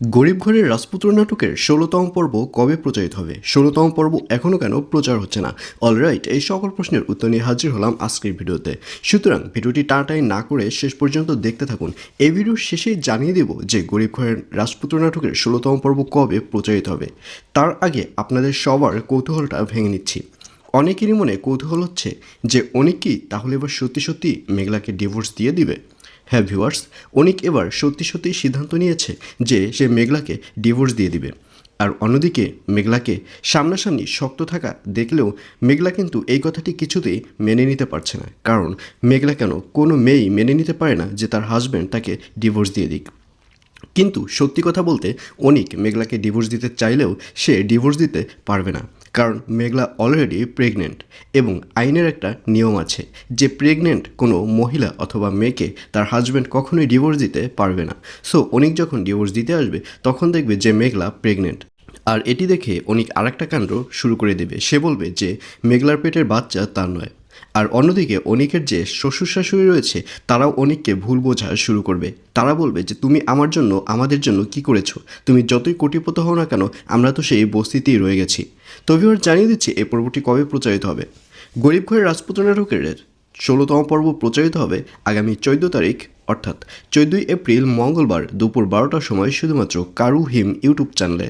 গরিব ঘরের রাজপুত্র নাটকের ১৬তম পর্ব কবে প্রচারিত হবে? ১৬তম পর্ব এখনও কেন প্রচার হচ্ছে না? অলরাইট, এই সকল প্রশ্নের উত্তর নিয়ে হাজির হলাম আজকের ভিডিওতে। সুতরাং ভিডিওটি টাটাই না করে শেষ পর্যন্ত দেখতে থাকুন। এই ভিডিওর শেষেই জানিয়ে দেব যে গরিব ঘরের রাজপুত্র নাটকের ১৬তম পর্ব কবে প্রচারিত হবে। তার আগে আপনাদের সবার কৌতূহলটা ভেঙে নিচ্ছি। অনেকেরই মনে কৌতূহল হচ্ছে যে অনিক কি তাহলে এবার সত্যি সত্যি মেঘলাকে ডিভোর্স দিয়ে দিবে? হ্যাঁ ভিউয়ার্স, অনিক এবার সত্যি সত্যি সিদ্ধান্ত নিয়েছে যে সে মেঘলাকে ডিভোর্স দিয়ে দিবে। আর অন্যদিকে মেঘলাকে সামনাসামনি শক্ত থাকা দেখলেও মেঘলা কিন্তু এই কথাটি কিছুতেই মেনে নিতে পারছে না। কারণ মেঘলা কেন, কোনো মেয়েই মেনে নিতে পারে না যে তার হাজব্যান্ড তাকে ডিভোর্স দিয়ে দিক। কিন্তু সত্যি কথা বলতে অনিক মেঘলাকে ডিভোর্স দিতে চাইলেও সে ডিভোর্স দিতে পারবে না। কারণ মেঘলা অলরেডি প্রেগনেন্ট এবং আইনের একটা নিয়ম আছে যে প্রেগনেন্ট কোনো মহিলা অথবা মেয়েকে তার হাজব্যান্ড কখনোই ডিভোর্স দিতে পারবে না। সো অনিক যখন ডিভোর্স দিতে আসবে তখন দেখবে যে মেঘলা প্রেগনেন্ট। আর এটি দেখে অনিক আরেকটা কাণ্ড শুরু করে দেবে। সে বলবে যে মেঘলার পেটের বাচ্চা তার নয়। আর অন্যদিকে অনিকের যে শ্বশুর শাশুড়ি রয়েছে তারাও অনিককে ভুল বোঝা শুরু করবে। তারা বলবে যে তুমি আমার জন্য, আমাদের জন্য কি করেছো? তুমি যতই কোটিপতি হও না কেন, আমরা তো সেই বস্তিতেই রয়ে গেছি। তো ভিউয়ার, জানিয়ে দিচ্ছি এই পর্বটি কবে প্রচারিত হবে। গরিব ঘরের রাজপুত্র নাটকের ১৬তম পর্ব প্রচারিত হবে আগামী ১৪ তারিখ অর্থাৎ ১৪ই এপ্রিল মঙ্গলবার দুপুর ১২টার সময় শুধুমাত্র কারু হিম ইউটিউব চ্যানেলে।